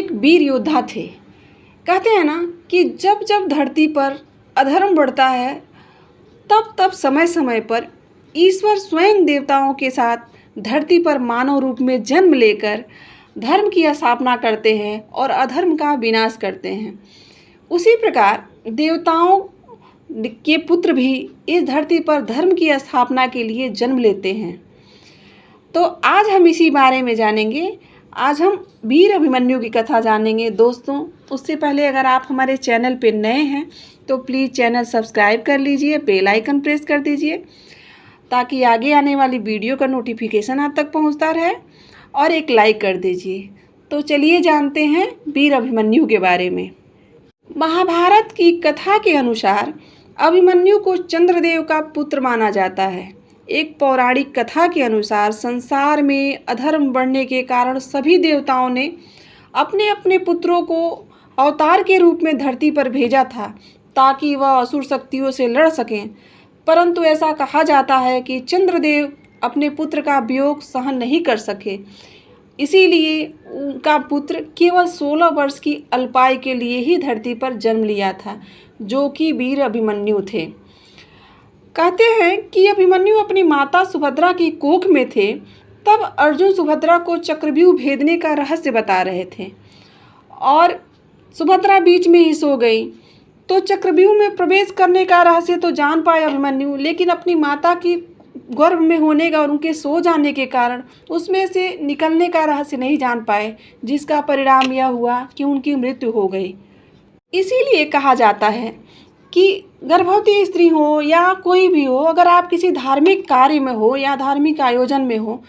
एक वीर योद्धा थे। कहते हैं ना कि जब जब धरती पर अधर्म बढ़ता है तब तब समय समय पर ईश्वर स्वयं देवताओं के साथ धरती पर मानव रूप में जन्म लेकर धर्म की स्थापना करते हैं और अधर्म का विनाश करते हैं। उसी प्रकार देवताओं के पुत्र भी इस धरती पर धर्म की स्थापना के लिए जन्म लेते हैं। तो आज हम इसी बारे में जानेंगे। आज हम वीर अभिमन्यु की कथा जानेंगे। दोस्तों, उससे पहले अगर आप हमारे चैनल पर नए हैं तो प्लीज़ चैनल सब्सक्राइब कर लीजिए, बेल आइकन प्रेस कर दीजिए ताकि आगे आने वाली वीडियो का नोटिफिकेशन आप तक पहुंचता रहे, और एक लाइक कर दीजिए। तो चलिए जानते हैं वीर अभिमन्यु के बारे में। महाभारत की कथा के अनुसार अभिमन्यु को चंद्रदेव का पुत्र माना जाता है। एक पौराणिक कथा के अनुसार संसार में अधर्म बढ़ने के कारण सभी देवताओं ने अपने अपने पुत्रों को अवतार के रूप में धरती पर भेजा था ताकि वह असुर शक्तियों से लड़ सकें। परंतु ऐसा कहा जाता है कि चंद्रदेव अपने पुत्र का वियोग सहन नहीं कर सके, इसीलिए उनका पुत्र केवल 16 वर्ष की अल्पायु के लिए ही धरती पर जन्म लिया था, जो कि वीर अभिमन्यु थे। कहते हैं कि अभिमन्यु अपनी माता सुभद्रा की कोख में थे, तब अर्जुन सुभद्रा को चक्रव्यूह भेदने का रहस्य बता रहे थे और सुभद्रा बीच में ही सो गई। तो चक्रव्यूह में प्रवेश करने का रहस्य तो जान पाए अभिमन्यु, लेकिन अपनी माता की गर्भ में होने का और उनके सो जाने के कारण उसमें से निकलने का रहस्य नहीं जान पाए, जिसका परिणाम यह हुआ कि उनकी मृत्यु हो गई। इसीलिए कहा जाता है कि गर्भवती स्त्री हो या कोई भी हो, अगर आप किसी धार्मिक कार्य में हो या धार्मिक आयोजन में हो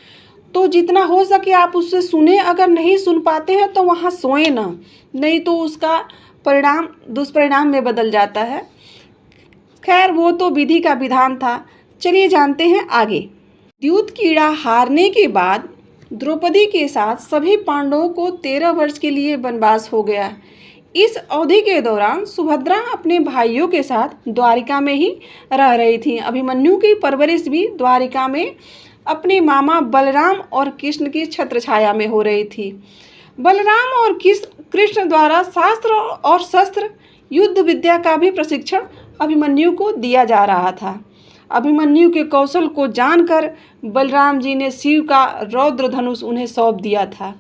तो जितना हो सके आप उससे सुने। अगर नहीं सुन पाते हैं तो वहाँ सोएं ना, नहीं तो उसका परिणाम दुष्परिणाम में बदल जाता है। खैर, वो तो विधि का विधान था। चलिए जानते हैं आगे। द्यूत कीड़ा हारने के बाद द्रौपदी के साथ सभी पांडवों को 13 वर्ष के लिए वनवास हो गया। इस अवधि के दौरान सुभद्रा अपने भाइयों के साथ द्वारिका में ही रह रही थी। अभिमन्यु की परवरिश भी द्वारिका में अपने मामा बलराम और कृष्ण की छत्रछाया में हो रही थी। बलराम और कृष्ण द्वारा शास्त्र और शस्त्र युद्ध विद्या का भी प्रशिक्षण अभिमन्यु को दिया जा रहा था। अभिमन्यु के कौशल को जानकर बलराम जी ने शिव का रौद्र धनुष उन्हें सौंप दिया था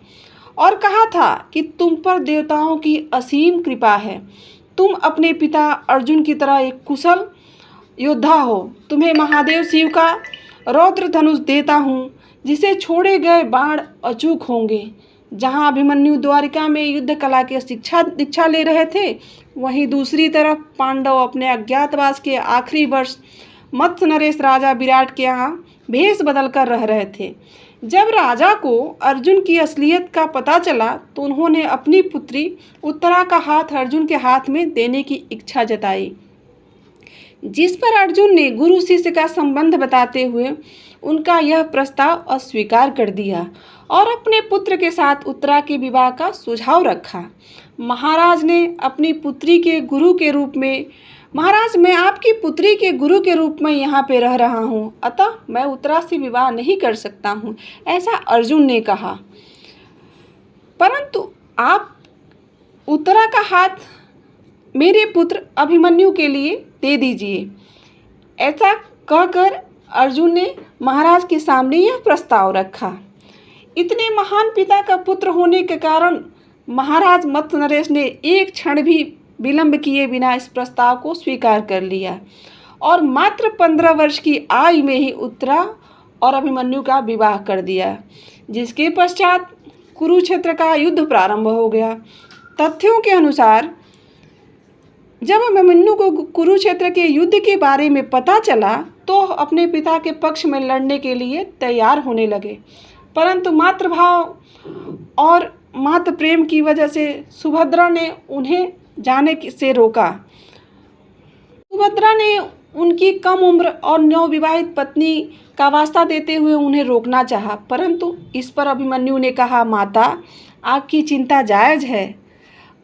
और कहा था कि तुम पर देवताओं की असीम कृपा है। तुम अपने पिता अर्जुन की तरह एक कुशल योद्धा हो। तुम्हें महादेव शिव का रौद्र धनुष देता हूँ, जिसे छोड़े गए बाण अचूक होंगे। जहाँ अभिमन्यु द्वारिका में युद्ध कला की दीक्षा ले रहे थे, वहीं दूसरी तरफ पांडव अपने अज्ञातवास के आखिरी वर्ष मत्स्य नरेश राजा विराट के यहाँ भेष बदल कर रह रहे थे। जब राजा को अर्जुन की असलियत का पता चला तो उन्होंने अपनी पुत्री उत्तरा का हाथ अर्जुन के हाथ में देने की इच्छा जताई, जिस पर अर्जुन ने गुरु शिष्य का संबंध बताते हुए उनका यह प्रस्ताव अस्वीकार कर दिया और अपने पुत्र के साथ उत्तरा के विवाह का सुझाव रखा। महाराज ने अपनी पुत्री के गुरु के रूप में महाराज, मैं आपकी पुत्री के गुरु के रूप में यहाँ पे रह रहा हूँ, अतः मैं उत्तरा से विवाह नहीं कर सकता हूँ, ऐसा अर्जुन ने कहा। परंतु आप उत्तरा का हाथ मेरे पुत्र अभिमन्यु के लिए दे दीजिए। ऐसा कहकर अर्जुन ने महाराज के सामने यह प्रस्ताव रखा। इतने महान पिता का पुत्र होने के कारण महाराज मत्स्य नरेश ने एक क्षण भी विलंब किए बिना इस प्रस्ताव को स्वीकार कर लिया और मात्र 15 वर्ष की आयु में ही उत्तरा और अभिमन्यु का विवाह कर दिया, जिसके पश्चात कुरुक्षेत्र का युद्ध प्रारंभ हो गया। तथ्यों के अनुसार जब अभिमन्यु को कुरुक्षेत्र के युद्ध के बारे में पता चला तो अपने पिता के पक्ष में लड़ने के लिए तैयार होने लगे, परंतु मातृभाव और मातृ प्रेम की वजह से सुभद्रा ने उन्हें जाने से रोका। सुभद्रा ने उनकी कम उम्र और नवविवाहित पत्नी का वास्ता देते हुए उन्हें रोकना चाहा, परंतु इस पर अभिमन्यु ने कहा, माता आपकी चिंता जायज़ है,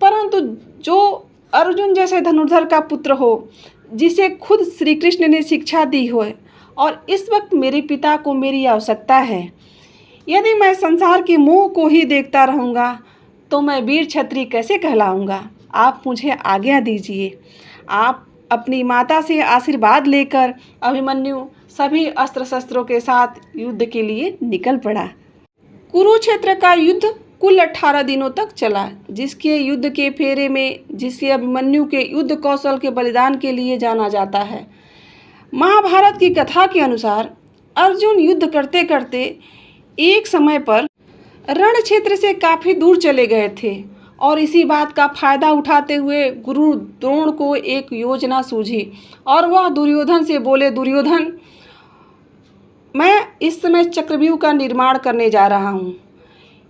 परंतु जो अर्जुन जैसे धनुर्धर का पुत्र हो, जिसे खुद श्री कृष्ण ने शिक्षा दी हो, और इस वक्त मेरे पिता को मेरी आवश्यकता है। यदि मैं संसार के मोह को ही देखता रहूँगा तो मैं वीर क्षत्रिय कैसे कहलाऊंगा? आप मुझे आज्ञा दीजिए। आप अपनी माता से आशीर्वाद लेकर अभिमन्यु सभी अस्त्र शस्त्रों के साथ युद्ध के लिए निकल पड़ा। कुरुक्षेत्र का युद्ध कुल 18 दिनों तक चला, जिसके युद्ध के फेरे में जिसे अभिमन्यु के युद्ध कौशल के बलिदान के लिए जाना जाता है। महाभारत की कथा के अनुसार अर्जुन युद्ध करते करते एक समय पर रण क्षेत्र से काफ़ी दूर चले गए थे और इसी बात का फायदा उठाते हुए गुरु द्रोण को एक योजना सूझी और वह दुर्योधन से बोले, दुर्योधन, मैं इस समय चक्रव्यूह का निर्माण करने जा रहा हूँ।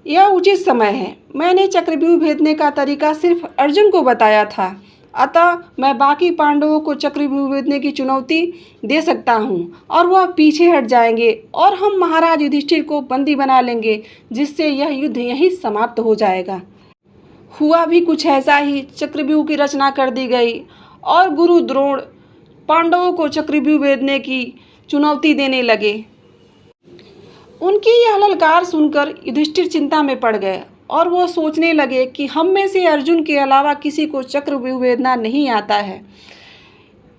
यह उचित समय है। मैंने चक्रव्यूह भेदने का तरीका सिर्फ अर्जुन को बताया था, अतः मैं बाकी पांडवों को चक्रव्यूह भेदने की चुनौती दे सकता हूँ और वह पीछे हट जाएंगे और हम महाराज युधिष्ठिर को बंदी बना लेंगे, जिससे यह युद्ध यहीं समाप्त हो जाएगा। हुआ भी कुछ ऐसा ही। चक्रव्यूह की रचना कर दी गई और गुरु द्रोण पांडवों को चक्रव्यूह भेदने की चुनौती देने लगे। उनकी यह ललकार सुनकर युधिष्ठिर चिंता में पड़ गए और वो सोचने लगे कि हम में से अर्जुन के अलावा किसी को चक्रव्यूह भेदना नहीं आता है।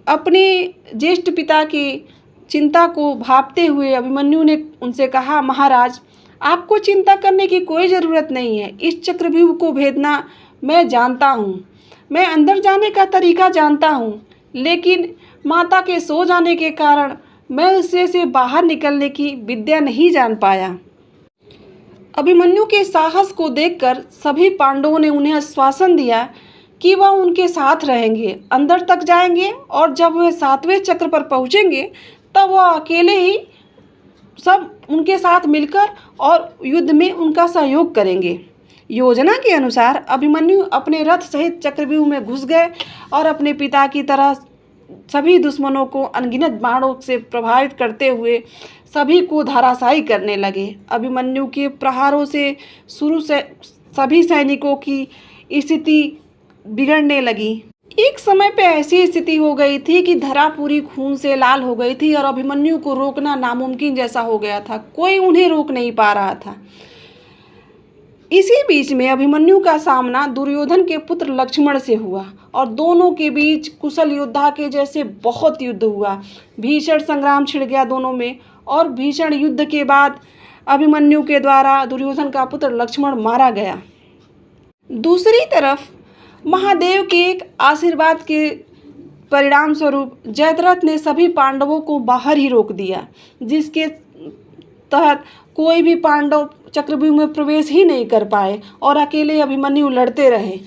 अपने ज्येष्ठ पिता की चिंता को भांपते हुए अभिमन्यु ने उनसे कहा, महाराज, आपको चिंता करने की कोई ज़रूरत नहीं है। इस चक्रव्यूह को भेदना मैं जानता हूँ। मैं अंदर जाने का तरीका जानता हूँ, लेकिन माता के सो जाने के कारण मैं उससे से बाहर निकलने की विद्या नहीं जान पाया। अभिमन्यु के साहस को देखकर सभी पांडवों ने उन्हें आश्वासन दिया कि वह उनके साथ रहेंगे, अंदर तक जाएंगे और जब वह 7वें चक्र पर पहुंचेंगे तब वह अकेले ही सब उनके साथ मिलकर और युद्ध में उनका सहयोग करेंगे। योजना के अनुसार अभिमन्यु अपने रथ सहित चक्रव्यूह में घुस गए और अपने पिता की तरह सभी दुश्मनों को अनगिनत बाणों से प्रभावित करते हुए सभी को धराशायी करने लगे। अभिमन्यु के प्रहारों से शुरू से सभी सैनिकों की स्थिति बिगड़ने लगी। एक समय पे ऐसी स्थिति हो गई थी कि धरा पूरी खून से लाल हो गई थी और अभिमन्यु को रोकना नामुमकिन जैसा हो गया था। कोई उन्हें रोक नहीं पा रहा था। इसी बीच में अभिमन्यु का सामना दुर्योधन के पुत्र लक्ष्मण से हुआ और दोनों के बीच कुशल योद्धा के जैसे बहुत युद्ध हुआ। भीषण संग्राम छिड़ गया दोनों में और भीषण युद्ध के बाद अभिमन्यु के द्वारा दुर्योधन का पुत्र लक्ष्मण मारा गया। दूसरी तरफ महादेव के एक आशीर्वाद के परिणाम स्वरूप जयद्रथ ने सभी पांडवों को बाहर ही रोक दिया, जिसके तहत कोई भी पांडव चक्रव्यूह में प्रवेश ही नहीं कर पाए और अकेले अभिमन्यु लड़ते रहे।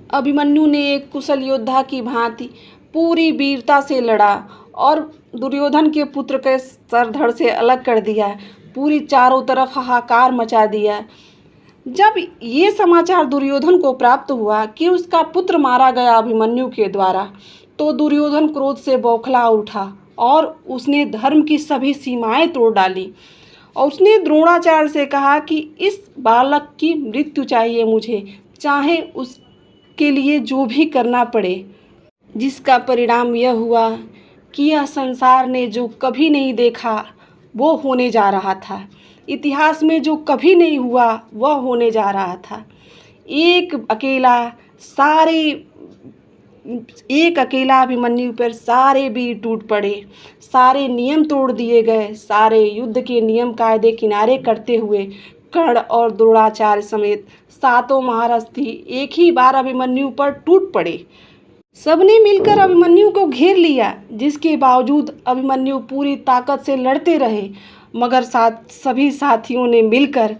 अभिमन्यु ने एक कुशल योद्धा की भांति पूरी वीरता से लड़ा और दुर्योधन के पुत्र के सर धड़ से अलग कर दिया। पूरी चारों तरफ हाहाकार मचा दिया। जब ये समाचार दुर्योधन को प्राप्त हुआ कि उसका पुत्र मारा गया अभिमन्यु के द्वारा, तो दुर्योधन क्रोध से बौखला उठा और उसने धर्म की सभी सीमाएं तोड़ डाली और उसने द्रोणाचार्य से कहा कि इस बालक की मृत्यु चाहिए मुझे, चाहे उसके लिए जो भी करना पड़े। जिसका परिणाम यह हुआ कि यह संसार ने जो कभी नहीं देखा वो होने जा रहा था। इतिहास में जो कभी नहीं हुआ वह होने जा रहा था। एक अकेला अभिमन्यु पर सारे वीर टूट पड़े, सारे नियम तोड़ दिए गए। सारे युद्ध के नियम कायदे किनारे करते हुए कर्ण और द्रोणाचार्य समेत सातों महारथी एक ही बार अभिमन्यु पर टूट पड़े। सबने मिलकर अभिमन्यु को घेर लिया, जिसके बावजूद अभिमन्यु पूरी ताकत से लड़ते रहे, मगर सभी साथियों ने मिलकर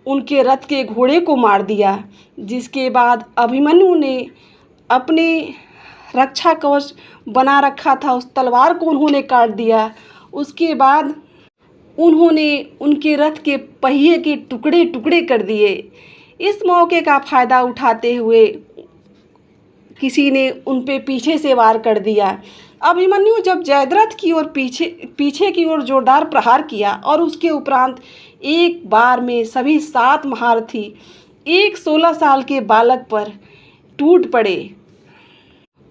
उनके रथ के घोड़े को मार दिया। जिसके बाद अभिमन्यु ने अपने रक्षा कवच बना रखा था उस तलवार को उन्होंने काट दिया। उसके बाद उन्होंने उनके रथ के पहिए के टुकड़े टुकड़े कर दिए। इस मौके का फ़ायदा उठाते हुए किसी ने उन पे पीछे से वार कर दिया। अभिमन्यु जब जयद्रथ की ओर पीछे की ओर जोरदार प्रहार किया और उसके उपरांत एक बार में सभी 7 महारथी एक 16 साल के बालक पर टूट पड़े।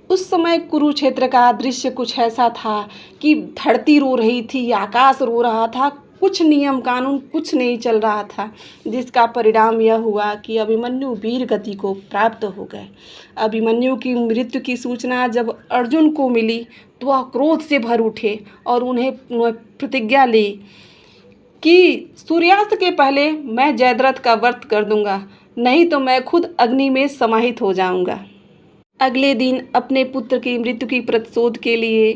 उस समय कुरुक्षेत्र का दृश्य कुछ ऐसा था कि धरती रो रही थी, आकाश रो रहा था, कुछ नियम कानून कुछ नहीं चल रहा था, जिसका परिणाम यह हुआ कि अभिमन्यु वीर गति को प्राप्त हो गए। अभिमन्यु की मृत्यु की सूचना जब अर्जुन को मिली तो वह क्रोध से भर उठे और उन्हें प्रतिज्ञा ली कि सूर्यास्त के पहले मैं जयद्रथ का व्रत कर दूंगा, नहीं तो मैं खुद अग्नि में समाहित हो जाऊंगा। अगले दिन अपने पुत्र की मृत्यु की प्रतिशोध के लिए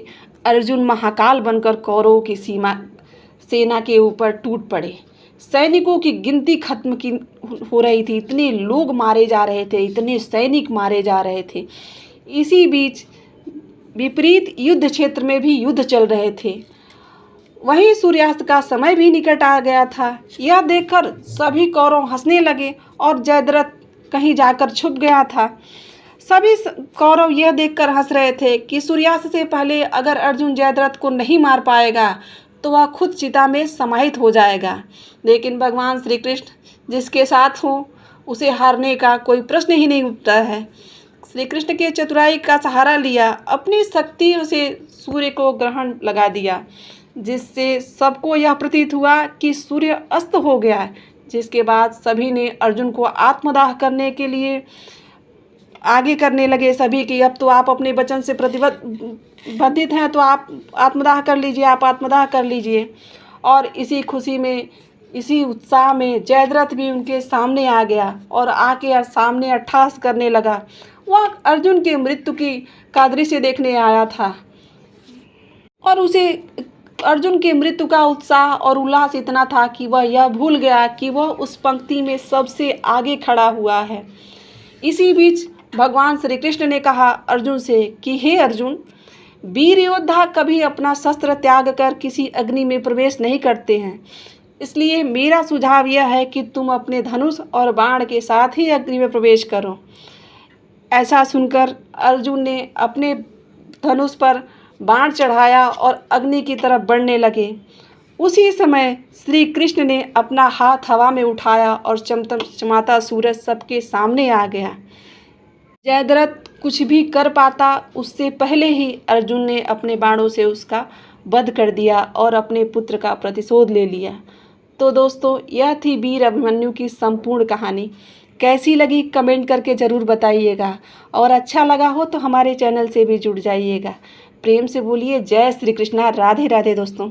अर्जुन महाकाल बनकर कौरवों की सेना के ऊपर टूट पड़े। सैनिकों की गिनती खत्म की हो रही थी, इतने लोग मारे जा रहे थे, इतने सैनिक मारे जा रहे थे। इसी बीच विपरीत युद्ध क्षेत्र में भी युद्ध चल रहे थे। वहीं सूर्यास्त का समय भी निकट आ गया था। यह देखकर सभी कौरव हंसने लगे और जयद्रथ कहीं जाकर छुप गया था। सभी कौरव यह देखकर हंस रहे थे कि सूर्यास्त से पहले अगर अर्जुन जयद्रथ को नहीं मार पाएगा तो वह खुद चिता में समाहित हो जाएगा। लेकिन भगवान श्री कृष्ण जिसके साथ हो उसे हारने का कोई प्रश्न ही नहीं उठता है। श्री कृष्ण के चतुराई का सहारा लिया, अपनी शक्ति से सूर्य को ग्रहण लगा दिया, जिससे सबको यह प्रतीत हुआ कि सूर्य अस्त हो गया है। जिसके बाद सभी ने अर्जुन को आत्मदाह करने के लिए आगे करने लगे सभी कि अब तो आप अपने वचन से प्रतिबद्धित हैं, तो आप आत्मदाह कर लीजिए, आप आत्मदाह कर लीजिए। और इसी खुशी में, इसी उत्साह में जयद्रथ भी उनके सामने आ गया और आके सामने अट्टहास करने लगा। वह अर्जुन की मृत्यु का दृश्य देखने आया था और उसे अर्जुन की मृत्यु का उत्साह और उल्लास इतना था कि वह यह भूल गया कि वह उस पंक्ति में सबसे आगे खड़ा हुआ है। इसी बीच भगवान श्री कृष्ण ने कहा अर्जुन से कि हे अर्जुन, वीर योद्धा कभी अपना शस्त्र त्याग कर किसी अग्नि में प्रवेश नहीं करते हैं, इसलिए मेरा सुझाव यह है कि तुम अपने धनुष और बाण के साथ ही अग्नि में प्रवेश करो। ऐसा सुनकर अर्जुन ने अपने धनुष पर बाण चढ़ाया और अग्नि की तरफ बढ़ने लगे। उसी समय श्री कृष्ण ने अपना हाथ हवा में उठाया और चमचमाता सूरज सबके सामने आ गया। जयद्रथ कुछ भी कर पाता उससे पहले ही अर्जुन ने अपने बाणों से उसका वध कर दिया और अपने पुत्र का प्रतिशोध ले लिया। तो दोस्तों, यह थी वीर अभिमन्यु की संपूर्ण कहानी। कैसी लगी कमेंट करके ज़रूर बताइएगा, और अच्छा लगा हो तो हमारे चैनल से भी जुड़ जाइएगा। प्रेम से बोलिए जय श्री कृष्णा। राधे राधे दोस्तों।